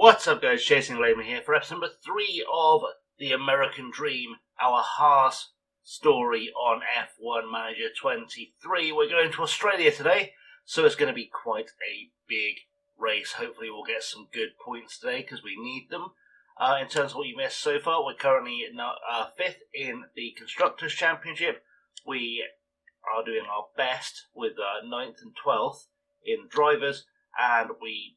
What's up guys, Chasing Layman here for episode number 3 of The American Dream, our Haas story on F1 Manager 23. We're going to Australia today, so it's going to be quite a big race. Hopefully we'll get some good points today because we need them. In terms of what you missed so far, we're currently 5th in the Constructors' Championship. We are doing our best with 9th and 12th in Drivers, and we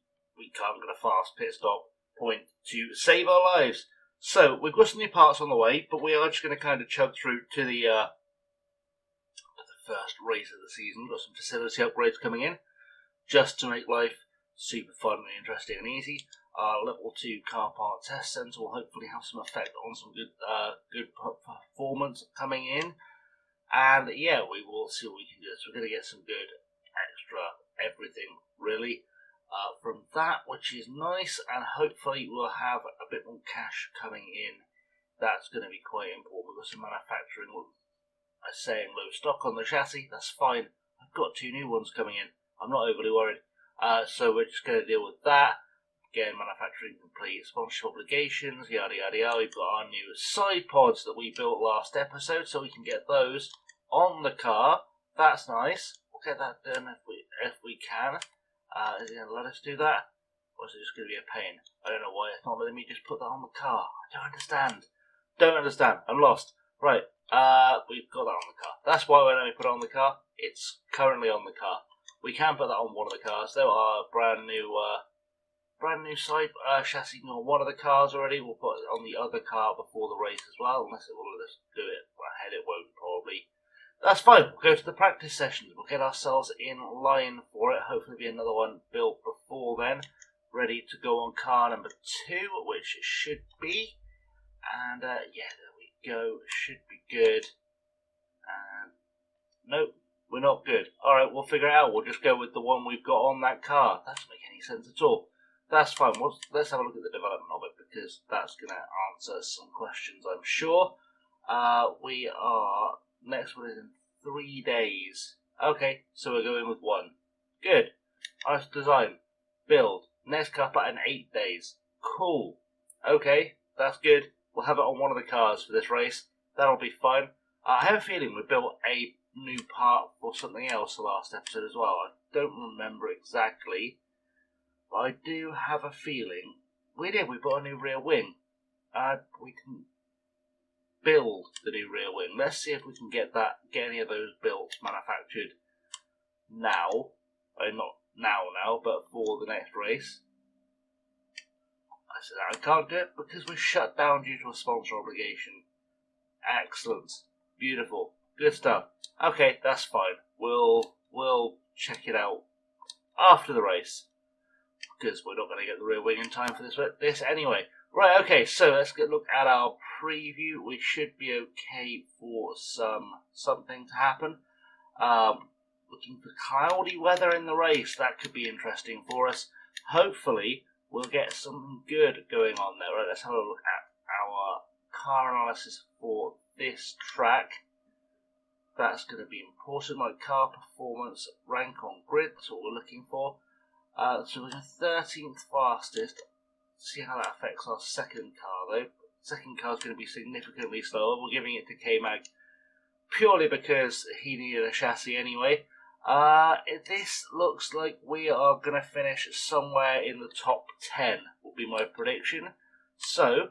can't get a fast pit stop point to save our lives. So we've got some new parts on the way, but we are just going to kind of chug through to the first race of the season. We've got some facility upgrades coming in just to make life super fun and interesting and easy. Our level 2 car park test centre will hopefully have some effect on some good performance coming in. And yeah, we will see what we can do. So we're going to get some good extra everything really from that, which is nice, and hopefully we'll have a bit more cash coming in. That's going to be quite important. We've got some manufacturing, saying low stock on the chassis. That's fine. I've got 2 new ones coming in. I'm not overly worried. So we're just going to deal with that. Again, manufacturing complete, sponsorship obligations, yada yada yada. We've got our new side pods that we built last episode, so we can get those on the car. That's nice. We'll get that done if we can. Is it going to let us do that? Or is it just going to be a pain? I don't know why it's not letting me just put that on the car. I don't understand. I'm lost. Right, we've got that on the car. That's why when we put it on the car, it's currently on the car. We can put that on one of the cars. There are brand new side chassis on one of the cars already. We'll put it on the other car before the race as well, unless it will let us do it ahead. It won't probably. That's fine. We'll go to the practice sessions. We'll get ourselves in line for it. Hopefully be another one built before then. Ready to go on car number 2, which it should be. And yeah, there we go. Should be good. And nope, we're not good. Alright, we'll figure it out. We'll just go with the one we've got on that car. That doesn't make any sense at all. That's fine. Let's have a look at the development of it, because that's going to answer some questions, I'm sure. We are... Next one is in 3 days. Okay, so we're going with 1. Good. Nice design. Build. Next car part in 8 days. Cool. Okay, that's good. We'll have it on one of the cars for this race. That'll be fine. I have a feeling we built a new part for something else the last episode as well. I don't remember exactly, but I do have a feeling we did. We bought a new rear wing. We didn't build the new rear wing. Let's see if we can get any of those built, manufactured now. Not now, but for the next race. I said I can't do it because we're shut down due to a sponsor obligation. Excellent. Beautiful. Good stuff. Okay, that's fine. We'll check it out after the race, because we're not going to get the rear wing in time for this anyway. Right, okay, so let's look at our preview. We should be okay for something to happen. Looking for cloudy weather in the race. That could be interesting for us. Hopefully, we'll get something good going on there. Right, let's have a look at our car analysis for this track. That's going to be important, like car performance, rank on grid. That's what we're looking for. So we're 13th fastest. See how that affects our second car though. Second car is going to be significantly slower. We're giving it to K-Mag purely because he needed a chassis anyway. This looks like we are going to finish somewhere in the top 10 will be my prediction. So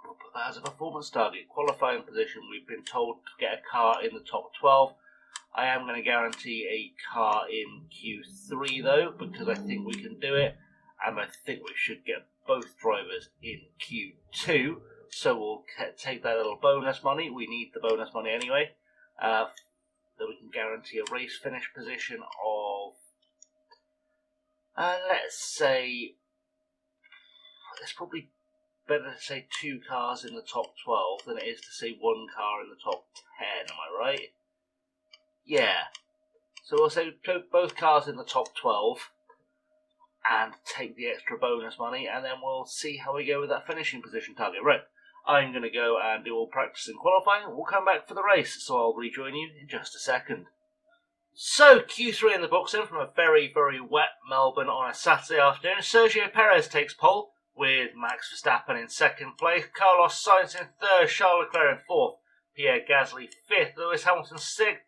we'll put that as a performance target. Qualifying position, we've been told to get a car in the top 12. I am going to guarantee a car in Q3 though, because I think we can do it. And I think we should get both drivers in Q2. So we'll take that little bonus money. We need the bonus money anyway. That we can guarantee a race finish position of, let's say, it's probably better to say 2 cars in the top 12 than it is to say 1 car in the top 10. Am I right? Yeah. So we'll say both cars in the top 12. And take the extra bonus money, and then we'll see how we go with that finishing position target. Right, I'm going to go and do all practice and qualifying. We'll come back for the race, so I'll rejoin you in just a second. So, Q3 in the books then from a very, very wet Melbourne on a Saturday afternoon. Sergio Perez takes pole with Max Verstappen in second place. Carlos Sainz in third, Charles Leclerc in fourth, Pierre Gasly fifth, Lewis Hamilton sixth,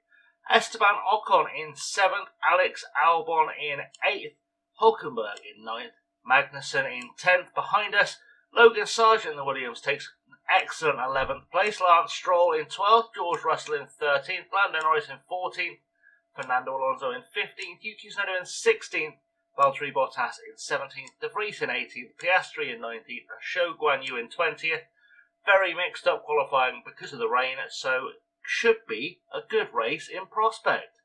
Esteban Ocon in seventh, Alex Albon in eighth, Hulkenberg in ninth, Magnussen in 10th. Behind us, Logan Sargent in the Williams takes an excellent 11th place, Lance Stroll in 12th, George Russell in 13th, Lando Norris in 14th, Fernando Alonso in 15th, Yuki Tsunoda in 16th, Valtteri Bottas in 17th, De Vries in 18th, Piastri in 19th, and Zhou Guanyu in 20th. Very mixed up qualifying because of the rain, so should be a good race in prospect.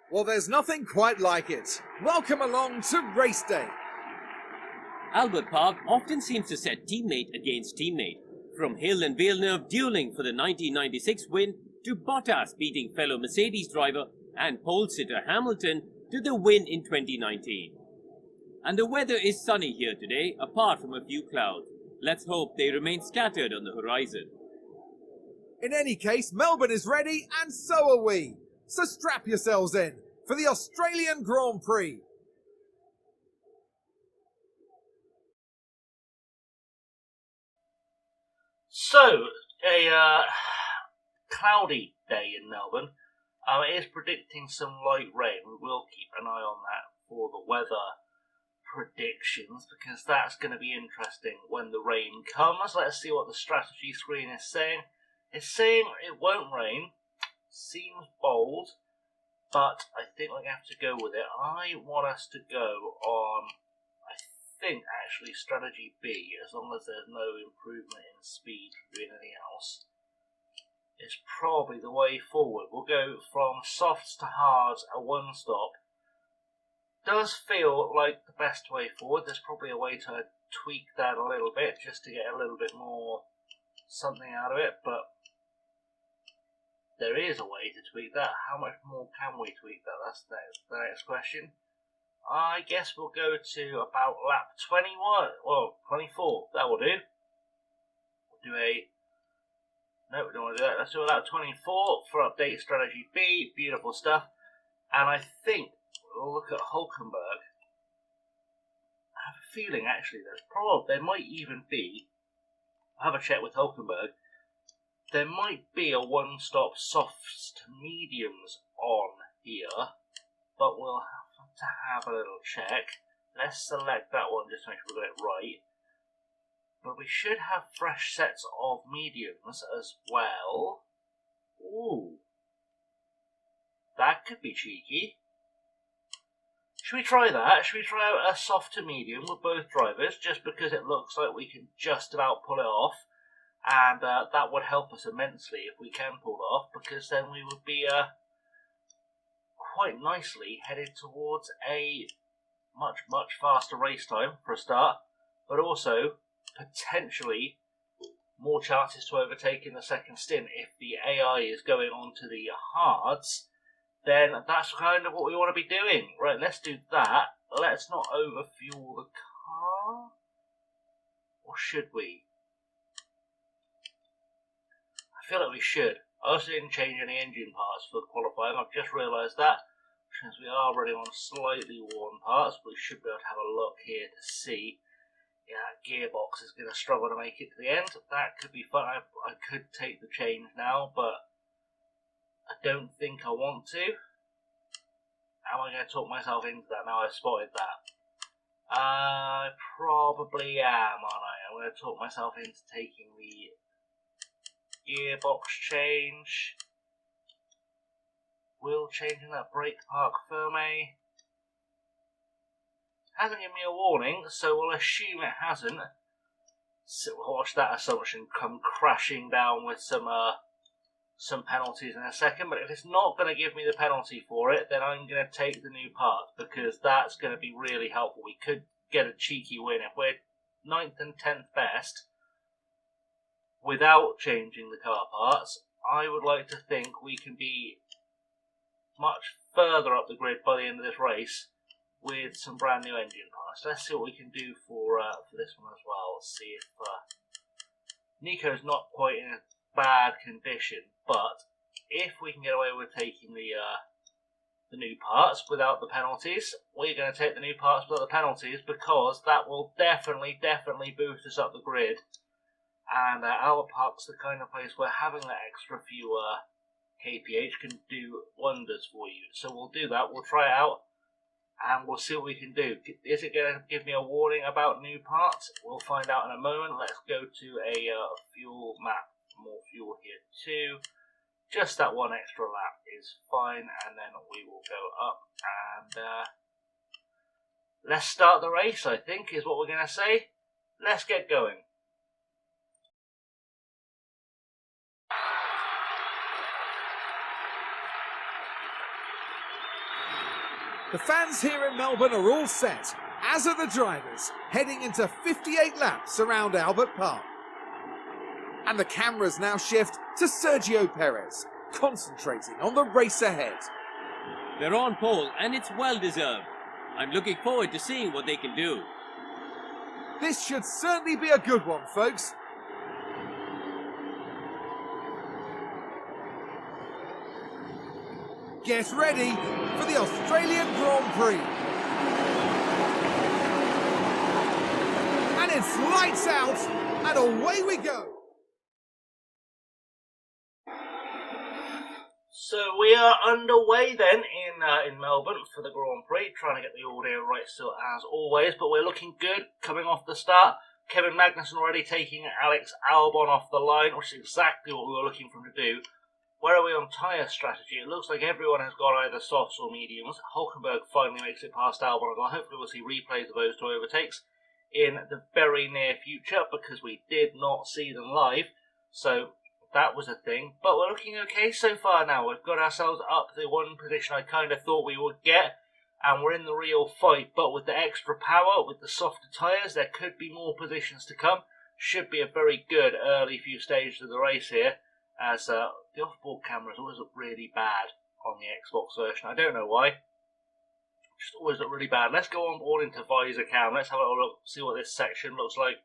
Well, there's nothing quite like it. Welcome along to race day. Albert Park often seems to set teammate against teammate, from Hill and Villeneuve dueling for the 1996 win to Bottas beating fellow Mercedes driver and pole sitter Hamilton to the win in 2019. And the weather is sunny here today, apart from a few clouds. Let's hope they remain scattered on the horizon. In any case, Melbourne is ready and so are we. So strap yourselves in for the Australian Grand Prix. So, a cloudy day in Melbourne. It is predicting some light rain. We will keep an eye on that for the weather predictions because that's going to be interesting when the rain comes. Let's see what the strategy screen is saying. It's saying it won't rain. Seems bold, but I think we're going to have to go with it. I want us to go on, I think, actually strategy B, as long as there's no improvement in speed from anything else. It's probably the way forward. We'll go from softs to hards, a one stop. Does feel like the best way forward. There's probably a way to tweak that a little bit just to get a little bit more something out of it, but there is a way to tweak that. How much more can we tweak that? That's the next question. I guess we'll go to about lap 21, well, 24. That will do. We'll do a... No, we don't want to do that. Let's do lap 24 for update strategy B. Beautiful stuff. And I think we'll look at Hulkenberg. I have a feeling, actually, there might even be... I'll have a check with Hulkenberg. There might be a one-stop softs to mediums on here, but we'll have to have a little check. Let's select that one just to make sure we got it right. But we should have fresh sets of mediums as well. Ooh. That could be cheeky. Should we try that? Should we try out a soft to medium with both drivers, just because it looks like we can just about pull it off? And that would help us immensely if we can pull it off, because then we would be quite nicely headed towards a much, much faster race time for a start, but also potentially more chances to overtake in the second stint. If the AI is going on to the hards, then that's kind of what we want to be doing. Right, let's do that. Let's not overfuel the car. Or should we? I feel like we should. I also didn't change any engine parts for qualifying. I've just realised that. Which means we are running on slightly worn parts. But we should be able to have a look here to see. Yeah, that gearbox is going to struggle to make it to the end. That could be fun. I could take the change now, but I don't think I want to. Am I going to talk myself into that now I've spotted that? I probably am, aren't I? I'm going to talk myself into taking the gearbox change. Will changing that brake park firme. Hasn't given me a warning, so we'll assume it hasn't. So we'll watch that assumption come crashing down with some penalties in a second. But if it's not going to give me the penalty for it, then I'm going to take the new part, because that's going to be really helpful. We could get a cheeky win if we're 9th and 10th best without changing the car parts. I would like to think we can be much further up the grid by the end of this race with some brand new engine parts. Let's see what we can do for this one as well. Let's see if Nico's not quite in a bad condition, but if we can get away with taking the the new parts without the penalties. We're going to take the new parts without the penalties because that will definitely boost us up the grid. And Albert Park's the kind of place where having that extra few kph can do wonders for you. So we'll do that. We'll try it out and we'll see what we can do. Is it going to give me a warning about new parts? We'll find out in a moment. Let's go to a fuel map. More fuel here too. Just that one extra lap is fine, and then we will go up and let's start the race, I think, is what we're going to say. Let's get going. The fans here in Melbourne are all set, as are the drivers, heading into 58 laps around Albert Park. And the cameras now shift to Sergio Perez, concentrating on the race ahead. They're on pole and it's well deserved. I'm looking forward to seeing what they can do. This should certainly be a good one, folks. Get ready for the Australian Grand Prix. And it's lights out, and away we go. So we are underway then in Melbourne for the Grand Prix, trying to get the audio right still as always, but we're looking good coming off the start. Kevin Magnussen already taking Alex Albon off the line, which is exactly what we were looking for him to do. Where are we on tyre strategy? It looks like everyone has got either softs or mediums. Hulkenberg finally makes it past Albon. Hopefully we'll see replays of those two overtakes in the very near future because we did not see them live. So that was a thing. But we're looking okay so far now. We've got ourselves up to the one position I kind of thought we would get. And we're in the real fight. But with the extra power, with the softer tyres, there could be more positions to come. Should be a very good early few stages of the race here. As the off-board cameras always look really bad on the Xbox version. I don't know why. Just always look really bad. Let's go on board into visor cam. Let's have a look, see what this section looks like.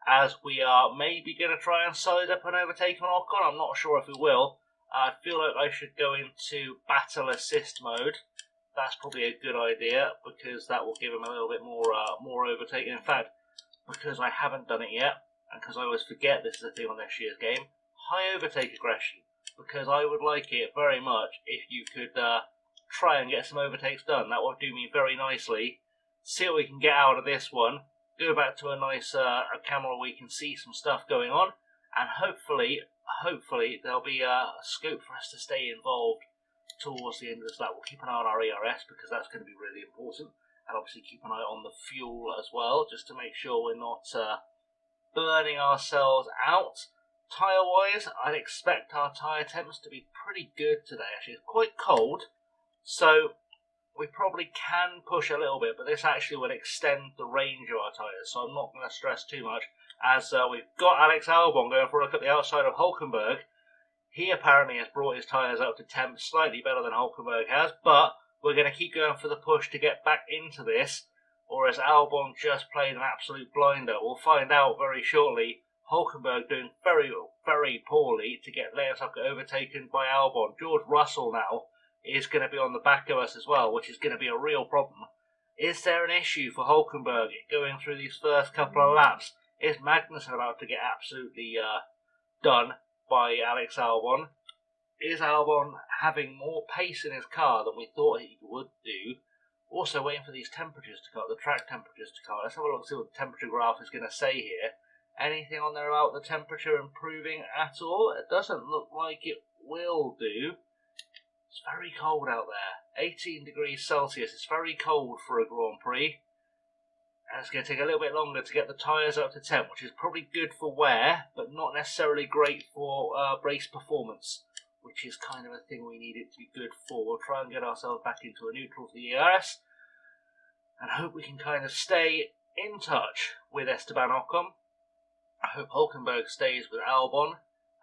As we are maybe going to try and side up and overtake on Ocon. I'm not sure if we will. I feel like I should go into battle assist mode. That's probably a good idea because that will give him a little bit more overtaking. In fact, because I haven't done it yet, and because I always forget this is a thing on this year's game, high overtake aggression, because I would like it very much if you could try and get some overtakes done. That would do me very nicely. See what we can get out of this one. Go back to a nice a camera where we can see some stuff going on, and hopefully there'll be a scope for us to stay involved towards the end of this lap. We'll keep an eye on our ERS because that's going to be really important, and obviously keep an eye on the fuel as well, just to make sure we're not burning ourselves out. Tyre-wise, I'd expect our tyre temps to be pretty good today. Actually, it's quite cold, so we probably can push a little bit, but this actually will extend the range of our tyres, so I'm not going to stress too much. As we've got Alex Albon going for a look at the outside of Hulkenberg. He apparently has brought his tyres up to temp slightly better than Hulkenberg has, but we're going to keep going for the push to get back into this, or has Albon just played an absolute blinder? We'll find out very shortly. Hulkenberg doing very poorly to let us get overtaken by Albon. George Russell now is going to be on the back of us as well, which is going to be a real problem. Is there an issue for Hulkenberg going through these first couple of laps? Is Magnussen about to get absolutely done by Alex Albon? Is Albon having more pace in his car than we thought he would do? Also waiting for these temperatures to come up, the track temperatures to come up. Let's have a look and see what the temperature graph is going to say here. Anything on there about the temperature improving at all? It doesn't look like it will do. It's very cold out there. 18 degrees Celsius. It's very cold for a Grand Prix. And it's going to take a little bit longer to get the tyres up to temp, which is probably good for wear, but not necessarily great for race performance, which is kind of a thing we need it to be good for. We'll try and get ourselves back into a neutral for the ERS and hope we can kind of stay in touch with Esteban Ocon. I hope Hulkenberg stays with Albon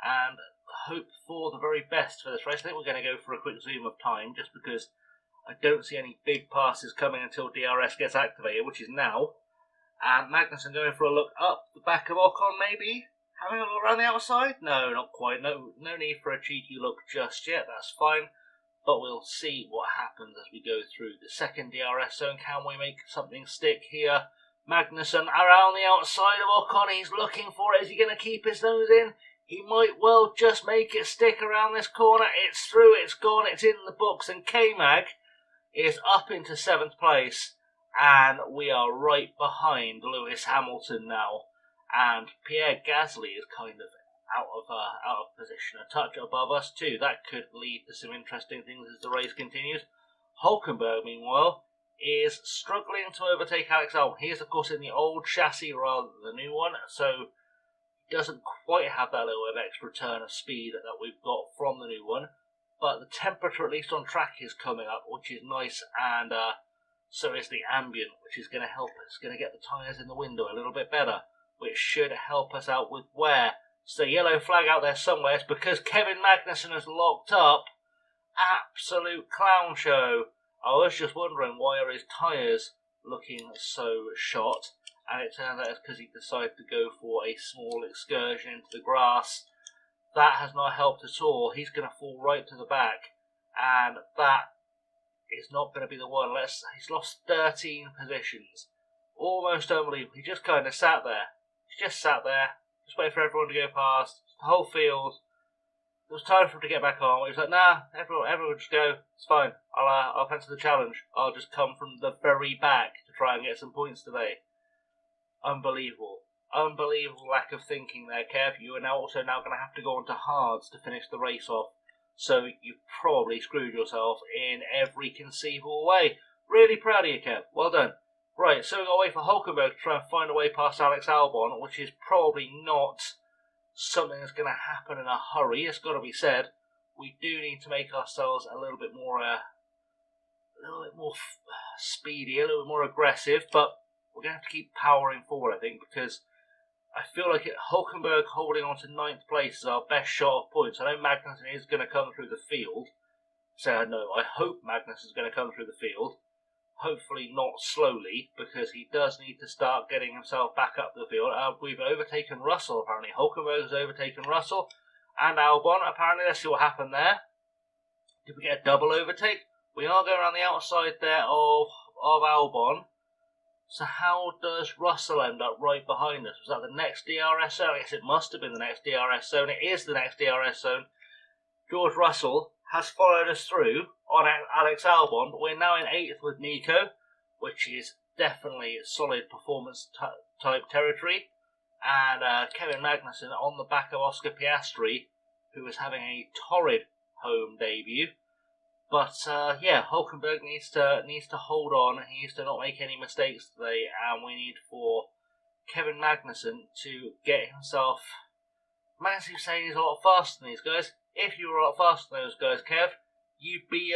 and hope for the very best for this race. I think we're going to go for a quick zoom of time just because I don't see any big passes coming until DRS gets activated, which is now. And Magnussen going for a look up the back of Ocon maybe? Having a look around the outside? No, not quite. No need for a cheeky look just yet. That's fine. but we'll see what happens as we go through the second DRS zone. Can we make something stick here? Magnussen around the outside of Ocon. He's looking for it. Is he going to keep his nose in? He might well just make it stick around this corner. It's through, it's gone, it's in the books. And K-Mag is up into 7th place. And we are right behind Lewis Hamilton now. And Pierre Gasly is kind of out of position. A touch above us too. That could lead to some interesting things as the race continues. Hulkenberg, meanwhile, is struggling to overtake Alex Albon. He is, of course, in the old chassis rather than the new one, so doesn't quite have that little bit of extra turn of speed that we've got from the new one. But the temperature, at least on track, is coming up, which is nice, and so is the ambient, which is going to help us. Going to get the tyres in the window a little bit better, which should help us out with wear. So yellow flag out there somewhere. It's because Kevin Magnussen has locked up. Absolute clown show. I was just wondering, why are his tyres looking so shot? And it turns out it's because he decided to go for a small excursion into the grass. That has not helped at all. He's going to fall right to the back. And that is not going to be the one. He's lost 13 positions. Almost unbelievable. He just kind of sat there. He just sat there. Just waited for everyone to go past. The whole field. It was time for him to get back on. He was like, nah, everyone just go. It's fine. I'll fancy the challenge. I'll just come from the very back to try and get some points today. Unbelievable. Unbelievable lack of thinking there, Kev. You are also now going to have to go on to hards to finish the race off. So you've probably screwed yourself in every conceivable way. Really proud of you, Kev. Well done. Right, so we've got to wait for Hulkenberg to try and find a way past Alex Albon, which is probably not something that's going to happen in a hurry. It's got to be said. We do need to make ourselves a little bit more speedy, a little bit more aggressive, but we're going to have to keep powering forward, I think, because I feel like Hulkenberg holding on to 9th place is our best shot of points. I know Magnussen is going to come through the field. So I hope Magnussen is going to come through the field. Hopefully not slowly, because he does need to start getting himself back up the field. We've overtaken Russell, apparently. Hulkenberg has overtaken Russell and Albon, apparently. Let's see what happened there. Did we get a double overtake? We are going around the outside there of Albon. So how does Russell end up right behind us? Was that the next DRS zone? I guess it must have been the next DRS zone. It is the next DRS zone. George Russell has followed us through on Alex Albon, but we're now in 8th with Nico, which is definitely solid performance type territory. And Kevin Magnussen on the back of Oscar Piastri, who is having a torrid home debut. But yeah, Hulkenberg needs to hold on. He needs to not make any mistakes today, and we need for Kevin Magnussen to get himself. Massively saying he's a lot faster than these guys. If you were a lot faster than those guys, Kev, you'd be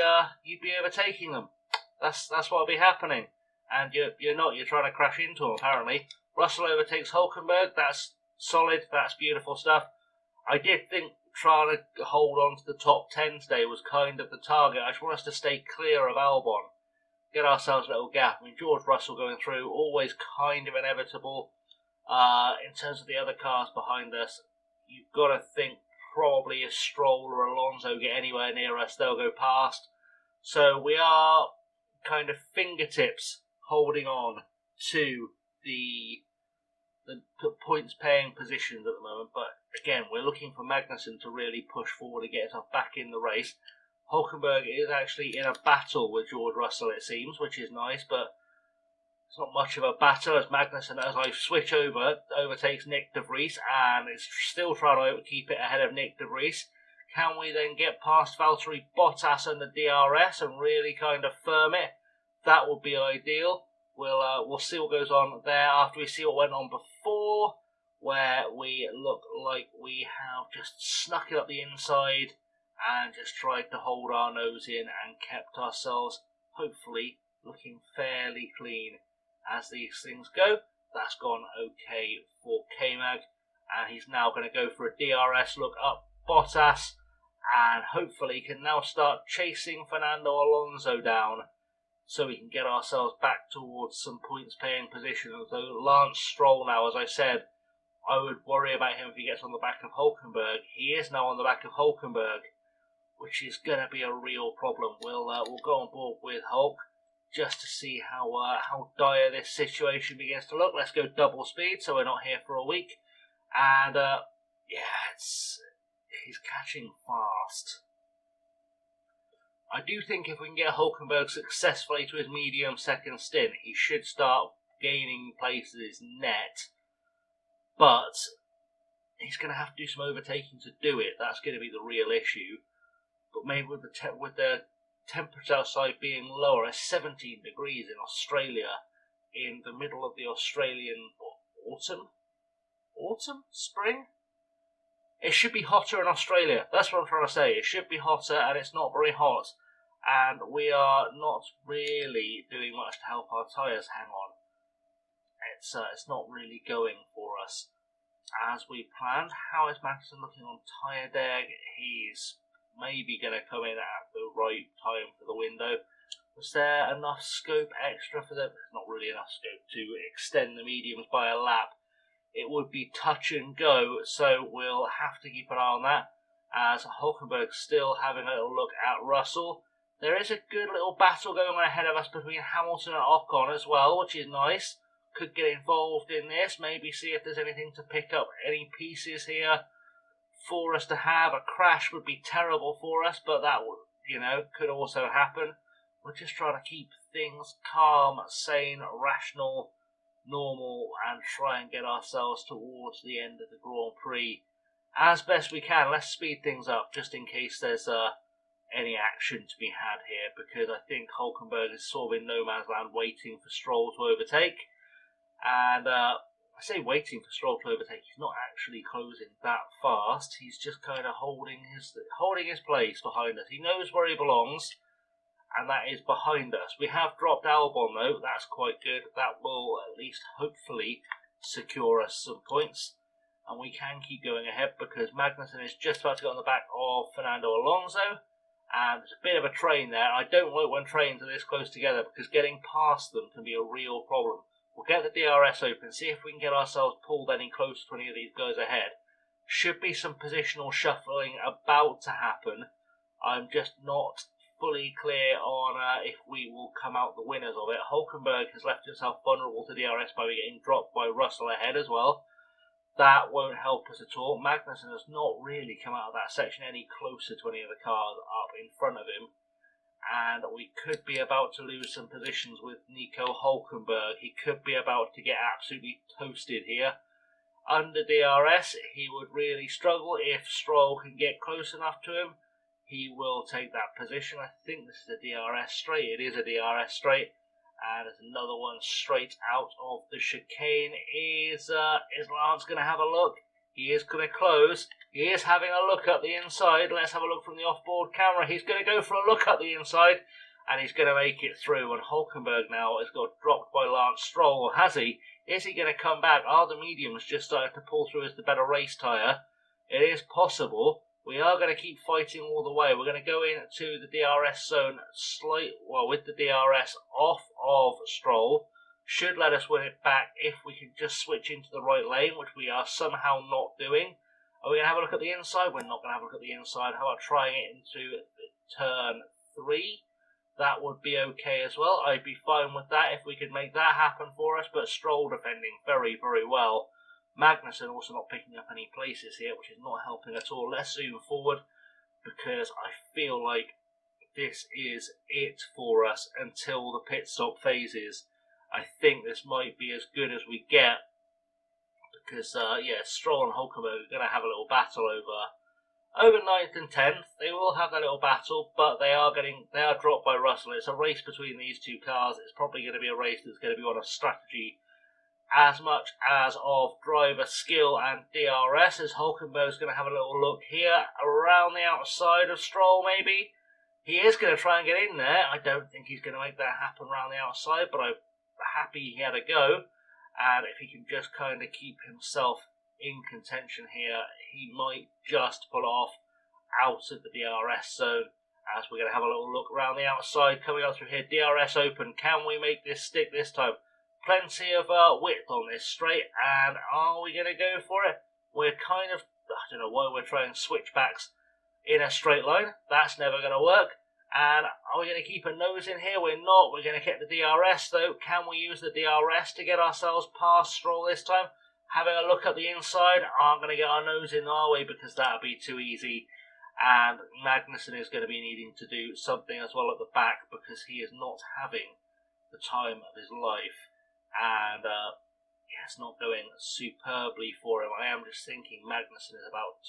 overtaking them. That's what'll be happening. And you're not. You're trying to crash into them, apparently. Russell overtakes Hulkenberg. That's solid. That's beautiful stuff. I did think trying to hold on to the top 10 today was kind of the target. I just want us to stay clear of Albon. Get ourselves a little gap. I mean, George Russell going through, always kind of inevitable. In terms of the other cars behind us, you've got to think probably if Stroll or Alonso get anywhere near us, they'll go past. So we are kind of fingertips holding on to the points paying positions at the moment. But again, we're looking for Magnussen to really push forward and get himself back in the race. Hulkenberg is actually in a battle with George Russell, it seems, which is nice, but it's not much of a battle as Magnussen, as I switch over, overtakes Nick de Vries and is still trying to keep it ahead of Nick de Vries. Can we then get past Valtteri Bottas and the DRS and really kind of firm it? That would be ideal. We'll see what goes on there after we see what went on before, where we look like we have just snuck it up the inside and just tried to hold our nose in and kept ourselves, hopefully, looking fairly clean as these things go. That's gone okay for K-Mag, and he's now going to go for a DRS look up Bottas, and hopefully can now start chasing Fernando Alonso down, so we can get ourselves back towards some points paying position. Although Lance Stroll now, as I said, I would worry about him if he gets on the back of Hulkenberg. He is now on the back of Hulkenberg, which is going to be a real problem. We'll go on board with Hulk just to see how dire this situation begins to look. Let's go double speed, so we're not here for a week. And yeah, he's catching fast. I do think if we can get Hulkenberg successfully to his medium second stint, he should start gaining places net. But he's going to have to do some overtaking to do it. That's going to be the real issue. But maybe with the temperature outside being lower, it's 17 degrees in Australia in the middle of the Australian autumn, spring. It should be hotter in Australia. That's what I'm trying to say. It should be hotter, and it's not very hot. And we are not really doing much to help our tyres hang on. It's not really going for us as we planned. How is Magnussen looking on tyre deg? He's maybe going to come in at the right time for the window. Was there enough scope extra for them? There's not really enough scope to extend the mediums by a lap. It would be touch and go, so we'll have to keep an eye on that. As Hulkenberg's still having a little look at Russell. There is a good little battle going on ahead of us between Hamilton and Ocon as well, which is nice. Could get involved in this, maybe see if there's anything to pick up, any pieces here for us to have. A crash would be terrible for us, but that would, could also happen. We're just trying to keep things calm, sane, rational, normal, and try and get ourselves towards the end of the Grand Prix as best we can. Let's speed things up just in case there's any action to be had here, because I think Hulkenberg is sort of in no man's land waiting for Stroll to overtake. And I say waiting for Stroll to overtake, he's not actually closing that fast. He's just kind of holding his place behind us. He knows where he belongs, and that is behind us. We have dropped Albon though, that's quite good. That will at least hopefully secure us some points, and we can keep going ahead because Magnussen is just about to get on the back of Fernando Alonso, and there's a bit of a train there. I don't like when trains are this close together because getting past them can be a real problem. We'll get the DRS open, see if we can get ourselves pulled any closer to any of these guys ahead. Should be some positional shuffling about to happen. I'm just not fully clear on if we will come out the winners of it. Hulkenberg has left himself vulnerable to DRS by getting dropped by Russell ahead as well. That won't help us at all. Magnussen has not really come out of that section any closer to any of the cars up in front of him. And we could be about to lose some positions with Nico Hulkenberg. He could be about to get absolutely toasted here. Under DRS, he would really struggle. If Stroll can get close enough to him, he will take that position. I think this is a DRS straight. It is a DRS straight. And there's another one straight out of the chicane. Is Lance going to have a look? He is going to close. He is having a look at the inside. Let's have a look from the off-board camera. He's going to go for a look at the inside, and he's going to make it through. And Hulkenberg now has got dropped by Lance Stroll. Or has he? Is he going to come back? Are the mediums just starting to pull through as the better race tyre? It is possible. We are going to keep fighting all the way. We're going to go into the DRS zone with the DRS off of Stroll. Should let us win it back if we can just switch into the right lane, which we are somehow not doing. Are we going to have a look at the inside? We're not going to have a look at the inside. How about trying it into turn 3? That would be okay as well. I'd be fine with that if we could make that happen for us, but Stroll defending very, very well. Magnussen also not picking up any places here, which is not helping at all. Let's zoom forward because I feel like this is it for us until the pit stop phases. I think this might be as good as we get because, Stroll and Hulkenberg are going to have a little battle over 9th and 10th. They will have that little battle, but they are dropped by Russell. It's a race between these two cars. It's probably going to be a race that's going to be on a strategy as much as of driver skill and DRS, as Hulkenberg's going to have a little look here around the outside of Stroll maybe. He is going to try and get in there. I don't think he's going to make that happen around the outside, but I'm happy he had a go. And if he can just kind of keep himself in contention here, he might just pull off out of the DRS zone. As we're going to have a little look around the outside coming up through here. DRS open. Can we make this stick this time? Plenty of width on this straight, and are we going to go for it? We're kind of, I don't know why we're trying switchbacks in a straight line. That's never going to work. And are we going to keep a nose in here? We're not. We're going to get the DRS though. Can we use the DRS to get ourselves past Stroll this time? Having a look at the inside, aren't going to get our nose in our way because that would be too easy. And Magnussen is going to be needing to do something as well at the back because he is not having the time of his life. And it's not going superbly for him. I am just thinking Magnussen is about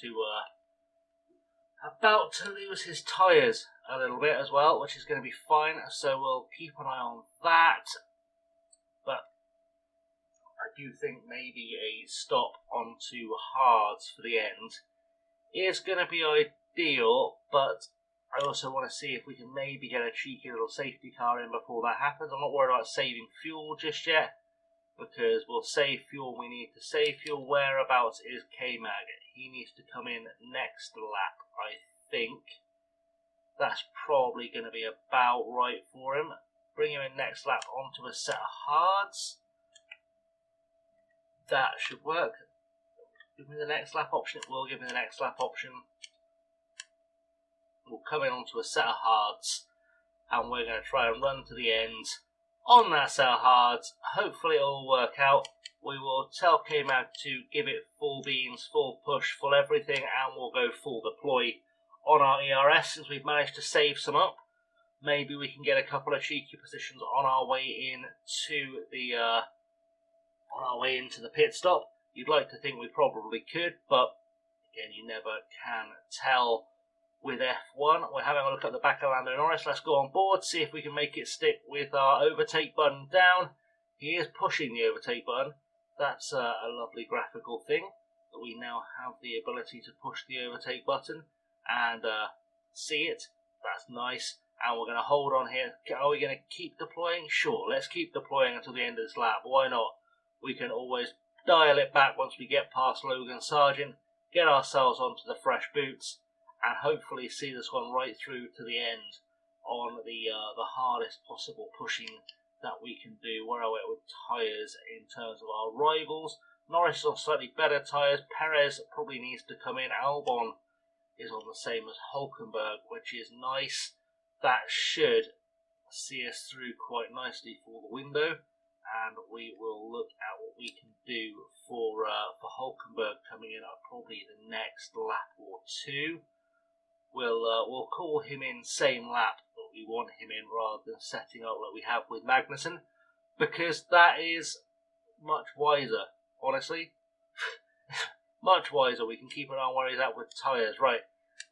to lose his tyres a little bit as well, which is going to be fine. So we'll keep an eye on that. But I do think maybe a stop onto hards for the end is going to be ideal, but I also want to see if we can maybe get a cheeky little safety car in before that happens. I'm not worried about saving fuel just yet, because we'll save fuel. We need to save fuel. Whereabouts is K-Mag? He needs to come in next lap, I think. That's probably going to be about right for him. Bring him in next lap onto a set of hards. That should work. Give me the next lap option. It will give me the next lap option. We'll come in onto a set of hards, and we're going to try and run to the end on that set of hards. Hopefully it'll work out. We will tell K-Mag to give it full beans, full push, full everything, and we'll go full deploy on our ERS since we've managed to save some up. Maybe we can get a couple of cheeky positions on our way into the pit stop. You'd like to think we probably could, but again, you never can tell with F1. We're having a look at the back of Lando Norris. Let's go on board, see if we can make it stick with our overtake button down. He is pushing the overtake button. That's a lovely graphical thing, that we now have the ability to push the overtake button and see it. That's nice. And we're going to hold on here. Are we going to keep deploying? Sure, let's keep deploying until the end of this lap. Why not? We can always dial it back once we get past Logan Sargent, get ourselves onto the fresh boots, and hopefully see this one right through to the end on the hardest possible pushing that we can do. Where are we at with tyres in terms of our rivals? Norris is on slightly better tyres. Perez probably needs to come in. Albon is on the same as Hulkenberg, which is nice. That should see us through quite nicely for the window, and we will look at what we can do for Hulkenberg coming in at probably the next lap or two. We'll call him in same lap that we want him in, rather than setting up like we have with Magnussen, because that is much wiser, honestly. Much wiser. We can keep an eye on where he's at with tyres. Right,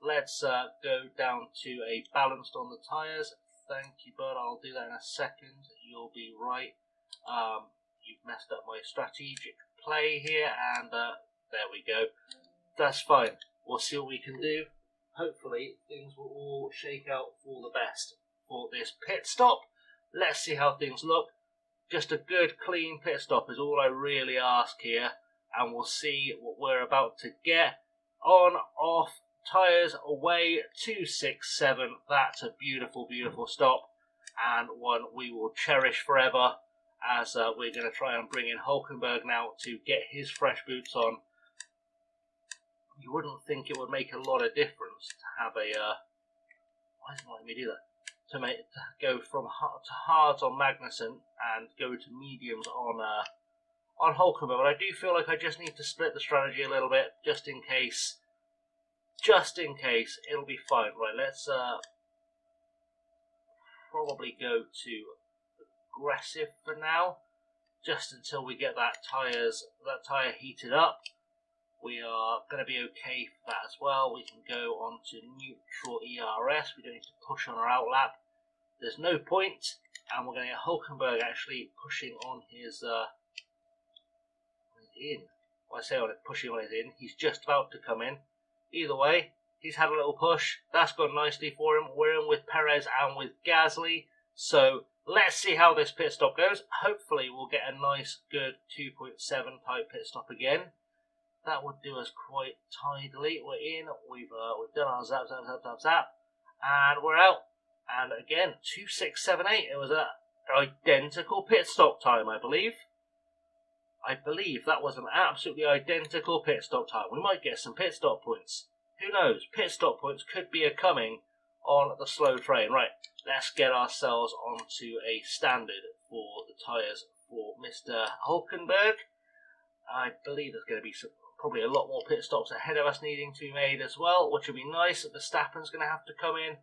let's go down to a balanced on the tyres. Thank you, bud. I'll do that in a second. You'll be right. You've messed up my strategic play here, and there we go. That's fine. We'll see what we can do. Hopefully things will all shake out for the best for this pit stop. Let's see how things look. Just a good clean pit stop is all I really ask here, and we'll see what we're about to get. On, off, tyres away, 2, 6, 7. That's a beautiful, beautiful stop, and one we will cherish forever, as we're going to try and bring in Hulkenberg now to get his fresh boots on. You wouldn't think it would make a lot of difference to have a why isn't it letting me do that? To go from to hards on Magnussen and go to mediums on Hulkenberg. But I do feel like I just need to split the strategy a little bit, just in case. Just in case, it'll be fine. Right, let's probably go to aggressive for now, just until we get that tyre heated up. We are going to be okay for that as well. We can go on to neutral ERS. We don't need to push on our outlap. There's no point. And we're going to get Hulkenberg actually pushing on his in. Well, I say on it, pushing on his in. He's just about to come in. Either way, he's had a little push. That's gone nicely for him. We're in with Perez and with Gasly. So let's see how this pit stop goes. Hopefully we'll get a nice, good 2.7 type pit stop again. That would do us quite tidily. We're in, we've done our zap, and we're out. And again, 2.678. It was an identical pit stop time, I believe. I believe that was an absolutely identical pit stop time. We might get some pit stop points. who knows? Pit stop points could be coming on the slow train. Right, let's get ourselves onto a standard for the tyres for Mr. Hulkenberg. I believe there's going to be probably a lot more pit stops ahead of us needing to be made as well, which would be nice. Verstappen's going to have to come in.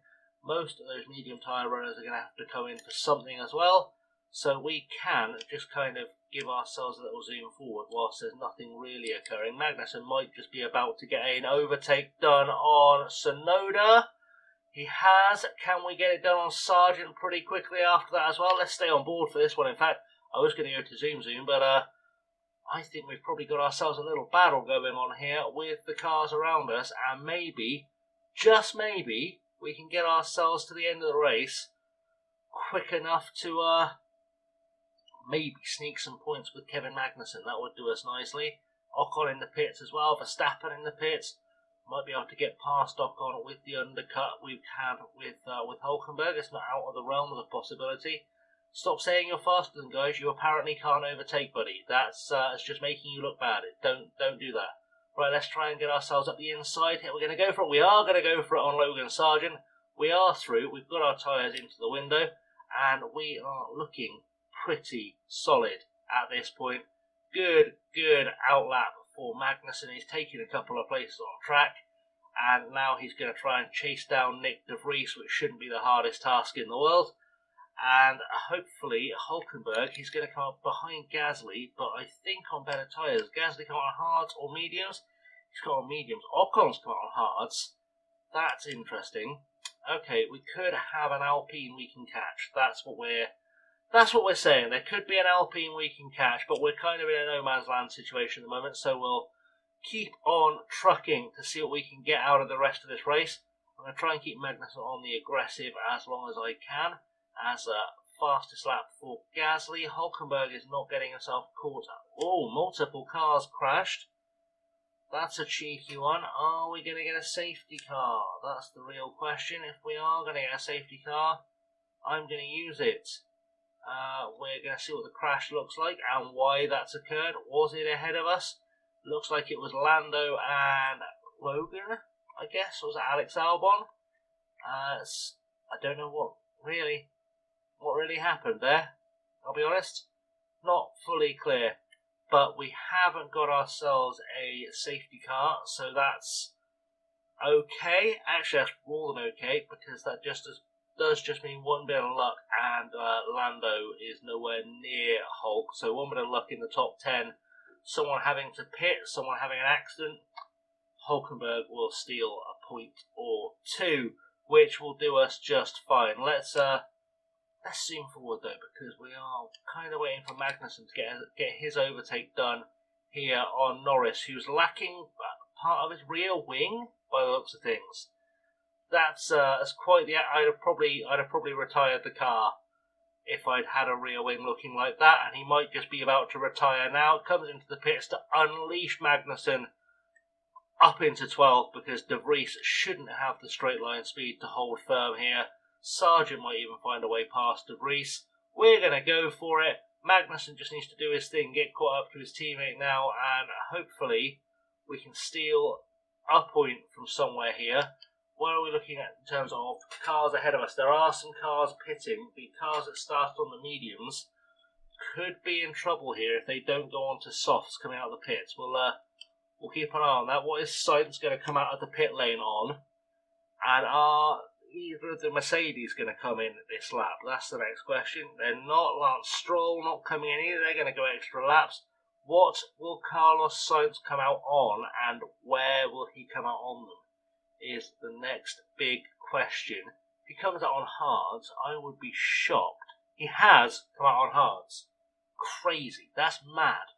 Most of those medium tyre runners are going to have to come in for something as well. So we can just kind of give ourselves a little zoom forward whilst there's nothing really occurring. Magnussen might just be about to get an overtake done on Sonoda. He has. Can we get it done on Sargent pretty quickly after that as well? Let's stay on board for this one. In fact, I was going to go to zoom, but I think we've probably got ourselves a little battle going on here with the cars around us, and maybe, just maybe, we can get ourselves to the end of the race quick enough to maybe sneak some points with Kevin Magnussen. That would do us nicely. Ocon in the pits as well, Verstappen in the pits. Might be able to get past Ocon with the undercut we've had with Hulkenberg. It's not out of the realm of the possibility. Stop saying you're faster than guys you apparently can't overtake, buddy. That's it's just making you look bad. Don't do that. Right, let's try and get ourselves up the inside here. We're going to go for it. We are going to go for it on Logan Sargent. We are through. We've got our tyres into the window, and we are looking pretty solid at this point. Good outlap for Magnussen. He's taken a couple of places on track, and now he's going to try and chase down Nick de Vries, which shouldn't be the hardest task in the world. And hopefully Hulkenberg, he's going to come up behind Gasly, but I think on better tyres. Gasly come on hards or mediums? He's come on mediums. Ocon's come on hards. That's interesting. Okay, we could have an Alpine we can catch. That's what we're saying. There could be an Alpine we can catch, but we're kind of in a no man's land situation at the moment, so we'll keep on trucking to see what we can get out of the rest of this race. I'm going to try and keep Magnussen on the aggressive as long as I can. As a fastest lap for Gasly. Hulkenberg is not getting himself caught up. Oh, multiple cars crashed. That's a cheeky one. Are we going to get a safety car? That's the real question. If we are going to get a safety car, I'm going to use it. We're going to see what the crash looks like and why that's occurred. Was it ahead of us? Looks like it was Lando and Logan, I guess. Was it Alex Albon? I don't know what really happened there. I'll be honest, not fully clear. But we haven't got ourselves a safety car, so that's okay. Actually, that's more than okay, because that does just mean one bit of luck, and Lando is nowhere near Hulk. So one bit of luck in the top 10. Someone having to pit, someone having an accident. Hulkenberg will steal a point or two, which will do us just fine. Let's zoom forward though, because we are kind of waiting for Magnussen to get his overtake done here on Norris, who's lacking part of his rear wing by the looks of things. That's quite the. I'd have probably retired the car if I'd had a rear wing looking like that, and he might just be about to retire now. Comes into the pits to unleash Magnussen up into 12, because de Vries shouldn't have the straight line speed to hold firm here. Sargent might even find a way past de Vries. We're going to go for it. Magnussen just needs to do his thing, get caught up to his teammate now, and hopefully we can steal a point from somewhere here. What are we looking at in terms of cars ahead of us? There are some cars pitting. The cars that started on the mediums could be in trouble here if they don't go on to softs coming out of the pits. We'll keep an eye on that. What is Sainz going to come out of the pit lane on? And are either of the Mercedes going to come in this lap? That's the next question. They're not. Lance Stroll not coming in either. They're going to go extra laps. What will Carlos Sainz come out on, and where will he come out on them, is the next big question. If he comes out on hards, I would be shocked. He has come out on hards. Crazy. That's mad.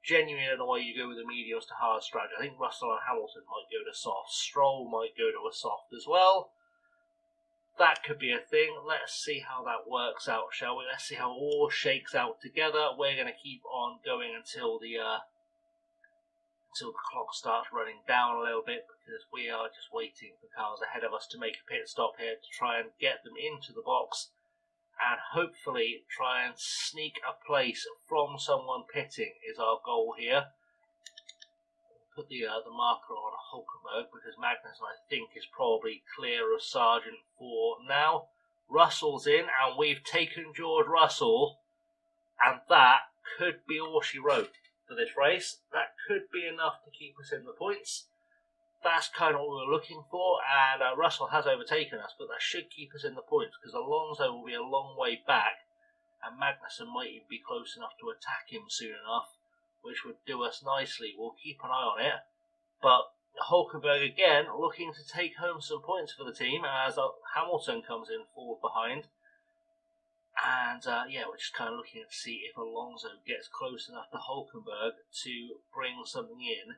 Genuinely don't know why you go with the mediums to hard strategy. I think Russell and Hamilton might go to soft. Stroll might go to a soft as well. That could be a thing. Let's see how that works out, shall we? Let's see how it all shakes out together. We're going to keep on going until the clock starts running down a little bit, because we are just waiting for cars ahead of us to make a pit stop here to try and get them into the box and hopefully try and sneak a place from someone pitting is our goal here. put the marker on Hulkenberg because Magnussen, I think, is probably clear of Sargent for now. Russell's in, and we've taken George Russell, and that could be all she wrote for this race. That could be enough to keep us in the points. That's kind of what we were looking for, and Russell has overtaken us, but that should keep us in the points because Alonso will be a long way back, and Magnussen might even be close enough to attack him soon enough, which would do us nicely. We'll keep an eye on it. But Hulkenberg again looking to take home some points for the team as Hamilton comes in forward behind. And yeah, we're just kind of looking to see if Alonso gets close enough to Hulkenberg to bring something in.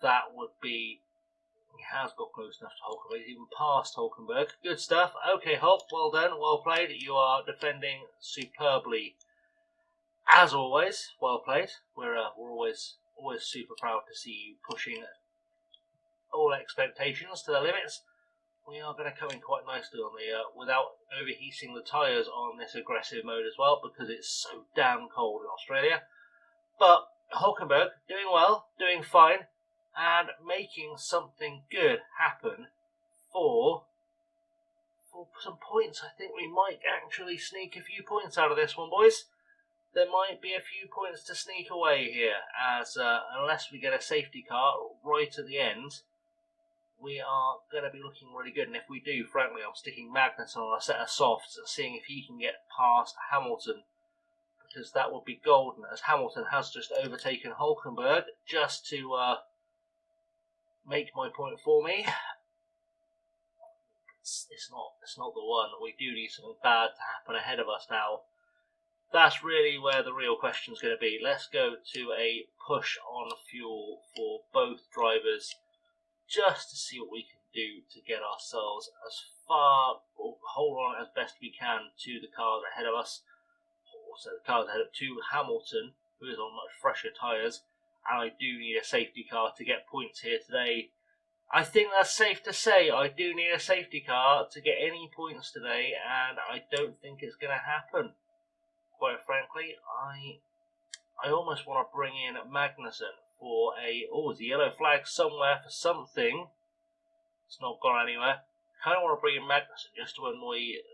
That would be... He has got close enough to Hulkenberg. He's even passed Hulkenberg. Good stuff. Okay, Hulk, well done. Well played. You are defending superbly. As always, well played. We're always super proud to see you pushing all expectations to the limits. We are going to come in quite nicely on the without overheating the tyres on this aggressive mode as well because it's so damn cold in Australia. But Hulkenberg doing well, doing fine, and making something good happen for some points. I think we might actually sneak a few points out of this one, boys. There might be a few points to sneak away here, as unless we get a safety car right at the end, we are going to be looking really good. And if we do, frankly, I'm sticking Magnussen on a set of softs and seeing if he can get past Hamilton, because that would be golden, as Hamilton has just overtaken Hulkenberg just to make my point for me. It's not the one. We do need something bad to happen ahead of us now. That's really where the real question is going to be. Let's go to a push on fuel for both drivers just to see what we can do to get ourselves as far, or hold on as best we can to the cars ahead of us. Also the cars ahead of to Hamilton, who is on much fresher tyres, and I do need a safety car to get points here today. I think that's safe to say. I do need a safety car to get any points today, and I don't think it's going to happen. Quite frankly, I almost want to bring in Magnussen for a... Oh, there's a yellow flag somewhere for something. It's not gone anywhere. Kind of want to bring in Magnussen just to annoy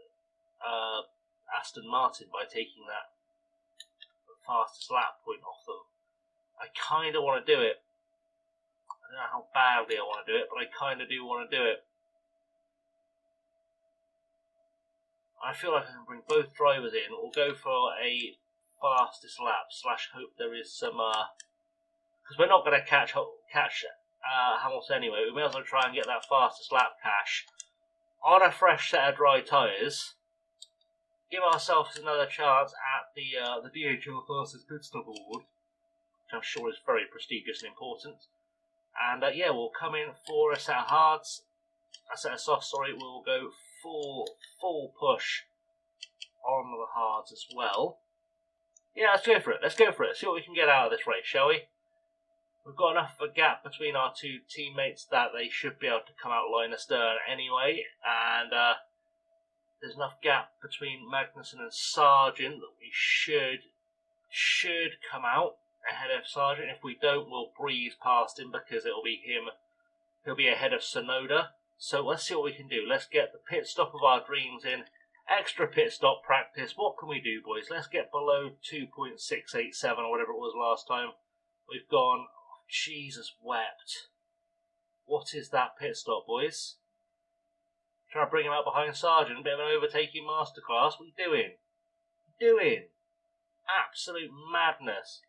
Aston Martin by taking that fastest lap point off them. I kind of want to do it. I don't know how badly I want to do it, but I kind of do want to do it. I feel like I can bring both drivers in. We'll go for a fastest lap / hope there is some... because we're not going to catch Hamilton anyway. We may as well try and get that fastest lap cash on a fresh set of dry tyres. Give ourselves another chance at the DHL fastest pit stop award, which I'm sure is very prestigious and important. And yeah, we'll come in for a set of hards, a set of softs. Sorry, we'll go full push on the hards as well. Yeah, let's go for it. Let's go for it. See what we can get out of this race, shall we? We've got enough of a gap between our two teammates that they should be able to come out line astern anyway, and there's enough gap between Magnussen and Sargent that we should come out ahead of Sargent. If we don't, we'll breeze past him because it'll be him. He'll be ahead of Sonoda. So let's see what we can do. Let's get the pit stop of our dreams in. Extra pit stop practice. What can we do, boys? Let's get below 2.687 or whatever it was last time. We've gone... Oh, Jesus wept. What is that pit stop, boys? Trying to bring him out behind Sargent. A bit of an overtaking masterclass. What are you doing? Absolute madness.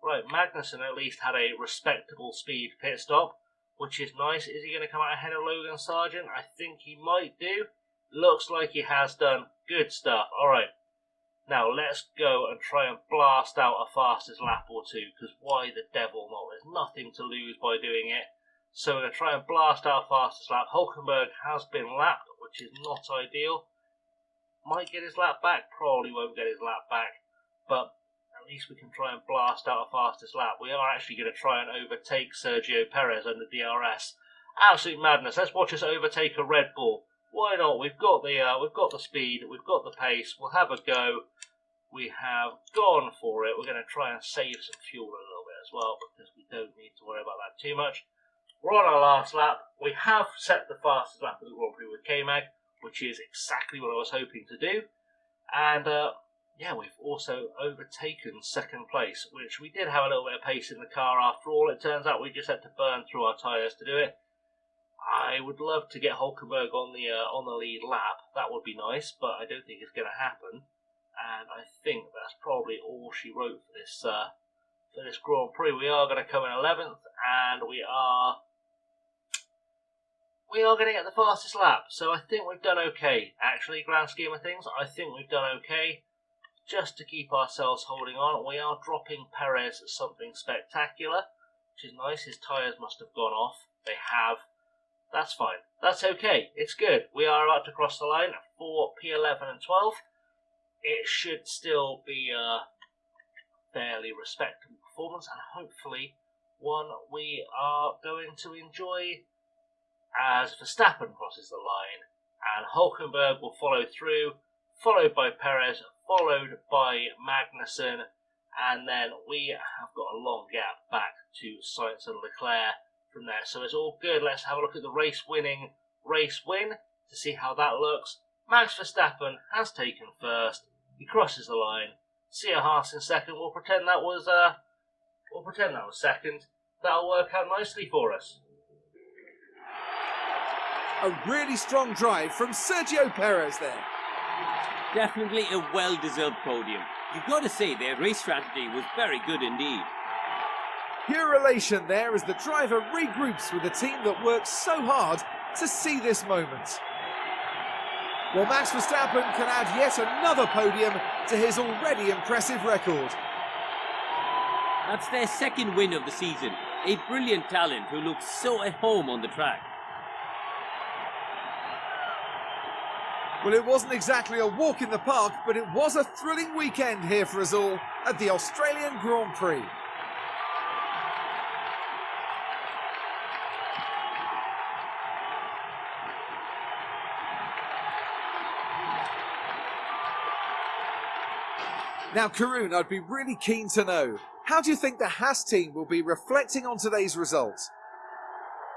Right, Magnussen at least had a respectable speed pit stop, which is nice. Is he going to come out ahead of Logan Sargent? I think he might do. Looks like he has done. Good stuff. Alright. Now let's go and try and blast out a fastest lap or two, because why the devil not? There's nothing to lose by doing it. So we're going to try and blast our fastest lap. Hulkenberg has been lapped, which is not ideal. Might get his lap back. Probably won't get his lap back. But at least we can try and blast out a fastest lap. We are actually going to try and overtake Sergio Perez under DRS. Absolute madness. Let's watch us overtake a Red Bull. Why not? We've got the speed, we've got the pace. We'll have a go. We have gone for it. We're going to try and save some fuel a little bit as well, because we don't need to worry about that too much. We're on our last lap. We have set the fastest lap of the Grand Prix with K-Mag, which is exactly what I was hoping to do. And yeah, we've also overtaken second place, which we did have a little bit of pace in the car after all. It turns out we just had to burn through our tyres to do it. I would love to get Hulkenberg on the lead lap. That would be nice, but I don't think it's going to happen. And I think that's probably all she wrote for this Grand Prix. We are going to come in 11th, and we are going to get the fastest lap. So I think we've done okay. Actually, grand scheme of things, I think we've done okay. Just to keep ourselves holding on, we are dropping Perez at something spectacular, which is nice. His tyres must have gone off. They have. That's fine. That's okay. It's good. We are about to cross the line for P11 and 12. It should still be a fairly respectable performance, and hopefully one we are going to enjoy as Verstappen crosses the line, and Hulkenberg will follow through, followed by Perez, followed by Magnussen, and then we have got a long gap back to Sainz and Leclerc from there. So it's all good. Let's have a look at the race-winning race win to see how that looks. Max Verstappen has taken first. He crosses the line. See a Haas in second. We'll pretend that was second. That'll work out nicely for us. A really strong drive from Sergio Perez there. Definitely a well-deserved podium. You've got to say their race strategy was very good indeed. Pure elation there as the driver regroups with a team that worked so hard to see this moment. Well, Max Verstappen can add yet another podium to his already impressive record. That's their second win of the season. A brilliant talent who looks so at home on the track. Well, it wasn't exactly a walk in the park, but it was a thrilling weekend here for us all at the Australian Grand Prix. Now, Karun, I'd be really keen to know, how do you think the Haas team will be reflecting on today's results?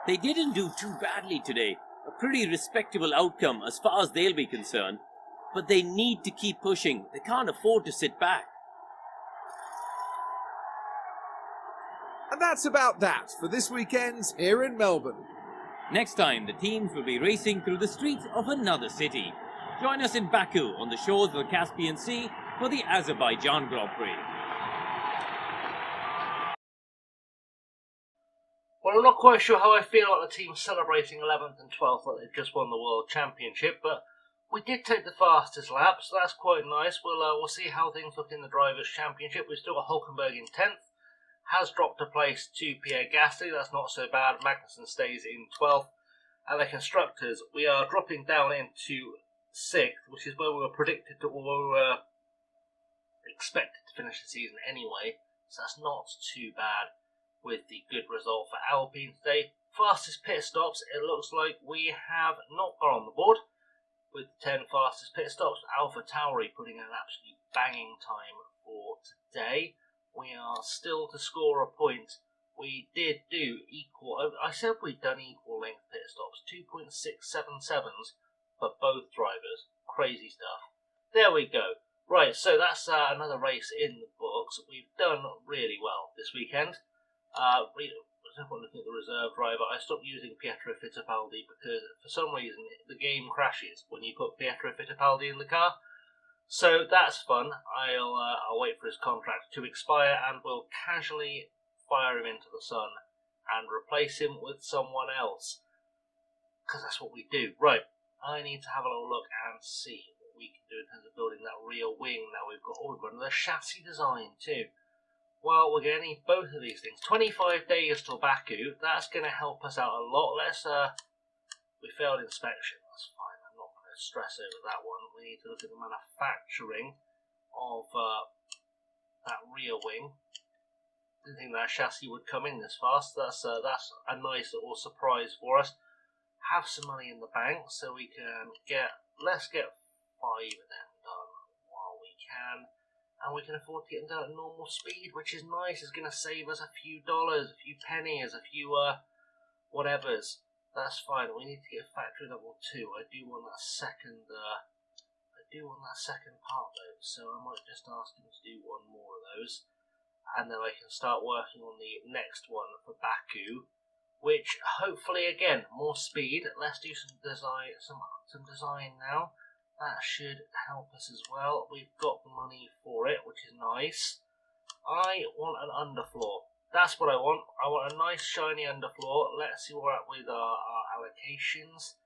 They didn't do too badly today. A pretty respectable outcome as far as they'll be concerned. But they need to keep pushing. They can't afford to sit back. And that's about that for this weekend here in Melbourne. Next time, the teams will be racing through the streets of another city. Join us in Baku on the shores of the Caspian Sea for the Azerbaijan Grand Prix. Well, I'm not quite sure how I feel about the team celebrating 11th and 12th like they've just won the World Championship, but we did take the fastest lap, so that's quite nice. We'll see how things look in the Drivers' Championship. We've still got Hulkenberg in 10th, has dropped a place to Pierre Gasly, that's not so bad. Magnussen stays in 12th, and the Constructors, we are dropping down into 6th, which is where we were predicted to, or we were expected to finish the season anyway, so that's not too bad. With the good result for Alpine today. Fastest pit stops, it looks like we have not got on the board. With 10 fastest pit stops, Alpha Tauri putting in an absolutely banging time for today. We are still to score a point. We did do equal, I said we'd done equal length pit stops, 2.677s for both drivers. Crazy stuff. There we go. Right, so that's another race in the books. We've done really well this weekend. Looking at the reserve driver, I stopped using Pietro Fittipaldi because for some reason the game crashes when you put Pietro Fittipaldi in the car. So that's fun. I'll wait for his contract to expire and we'll casually fire him into the sun and replace him with someone else. Because that's what we do. Right, I need to have a little look and see what we can do in terms of building that rear wing. Now we've got another chassis design too. Well, we're going to need both of these things. 25 days till Baku. That's going to help us out a lot. We failed inspection. That's fine. I'm not going to stress over that one. We need to look at the manufacturing of that rear wing. Didn't think that chassis would come in this fast. That's a nice little surprise for us. Have some money in the bank so we can let's get 5 of them done while we can. and we can afford to get them down at normal speed, which is nice. It's going to save us a few dollars, a few pennies, a few whatevers. That's fine. We need to get factory level 2. I do want that second part though, so I might just ask him to do one more of those, and then I can start working on the next one for Baku, which hopefully again more speed. Let's do some design now. That should help us as well. We've got the money for it, which is nice. I want an underfloor. That's what I want. I want a nice shiny underfloor. Let's see where we're at with our allocations.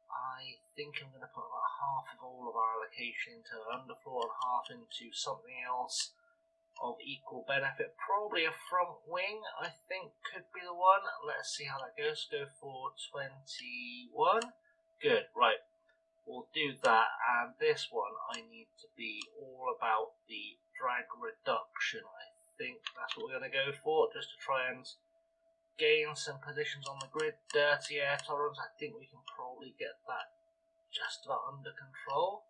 I think I'm going to put about half of all of our allocation into an underfloor and half into something else of equal benefit. Probably a front wing, I think, could be the one. Let's see how that goes. Go for 21. Good, right. We'll do that, and this one I need to be all about the drag reduction. I think that's what we're going to go for, just to try and gain some positions on the grid. Dirty air tolerance, I think we can probably get that just about under control.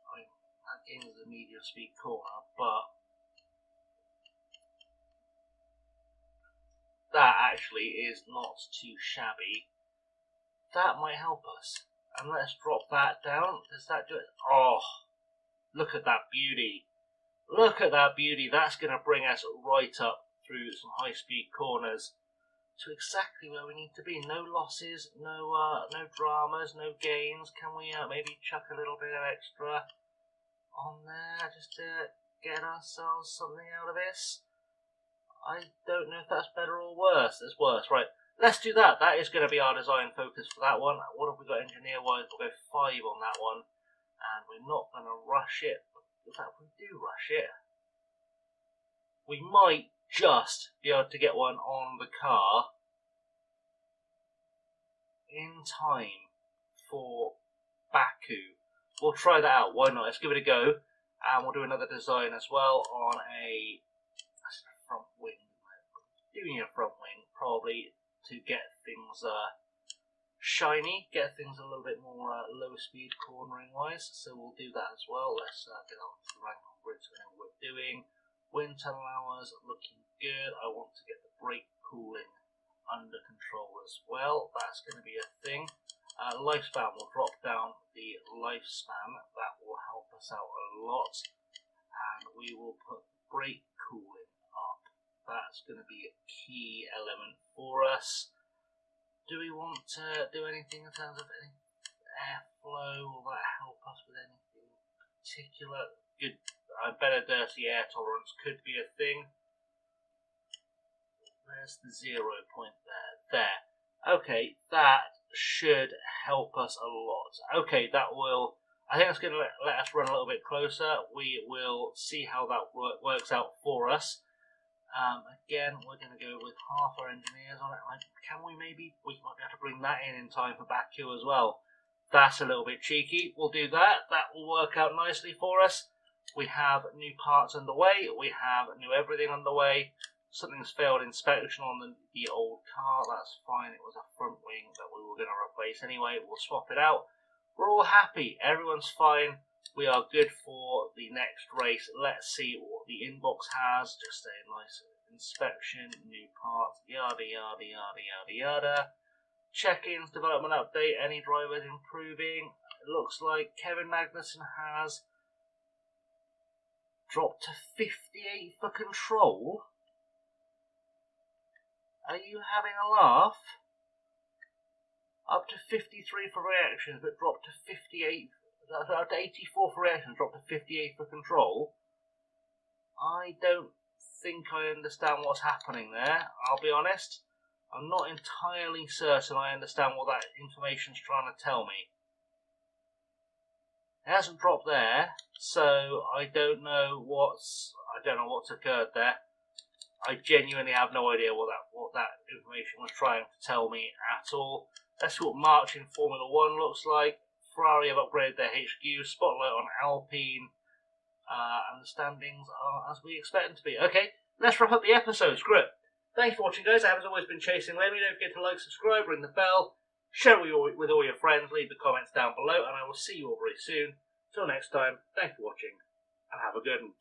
I mean, that gains the medium speed corner, but that actually is not too shabby. That might help us. And let's drop that down. Does that do it? Oh, look at that beauty. Look at that beauty. That's going to bring us right up through some high-speed corners to exactly where we need to be. No losses, no dramas, no gains. Can we maybe chuck a little bit of extra on there just to get ourselves something out of this? I don't know if that's better or worse. It's worse, right? Let's do that. That is going to be our design focus for that one. What have we got engineer-wise? We'll go 5 on that one. And we're not going to rush it. In fact, if we do rush it, we might just be able to get one on the car in time for Baku. We'll try that out. Why not? Let's give it a go. And we'll do another design as well on a front wing. Doing a front wing, probably, to get things shiny, get things a little bit more low speed cornering wise, so we'll do that as well. Let's get on to the rank on grid so we know what we're doing. Wind tunnel hours looking good. I want to get the brake cooling under control as well. That's going to be a thing. Lifespan, will drop down the lifespan. That will help us out a lot, and we will put brake cooling up. That's going to be a key element for us. Do we want to do anything in terms of any airflow? Will that help us with anything particular? Good, better dirty air tolerance could be a thing. There's the 0 point there. Okay, that should help us a lot. Okay, that will. I think that's going to let us run a little bit closer. We will see how that works out for us. Again, we're going to go with half our engineers on it. Can we might be able to bring that in time for Baku as well. That's a little bit cheeky. We'll do that. That will work out nicely for us. We have new parts underway. We have new everything underway. Something's failed inspection on the old car. That's fine. It was a front wing that we were going to replace anyway. We'll swap it out. We're all happy. Everyone's fine. We are good for the next race. Let's see what the inbox has. Just a nice inspection, new parts, yada yada yada yada yada. Check-ins, development update, any drivers improving. It looks like Kevin Magnussen has dropped to 58 for control. Are you having a laugh? Up to 53 for reactions, but dropped to 58. Up to 84 for reactions, dropped to 58 for control. I don't think I understand what's happening there, I'll be honest. I'm not entirely certain I understand what that information's trying to tell me. It hasn't dropped there, so I don't know what's occurred there. I genuinely have no idea what that information was trying to tell me at all. Let's see what March in Formula 1 looks like. Ferrari have upgraded their HQ, spotlight on Alpine, and the standings are as we expect them to be. Okay, let's wrap up the episode. Screw it. Thanks for watching, guys. I have as always been Chasing Lemmy. Don't forget to like, subscribe, ring the bell, share it with all your friends, leave the comments down below, and I will see you all very soon. Till next time, thanks for watching. and have a good one.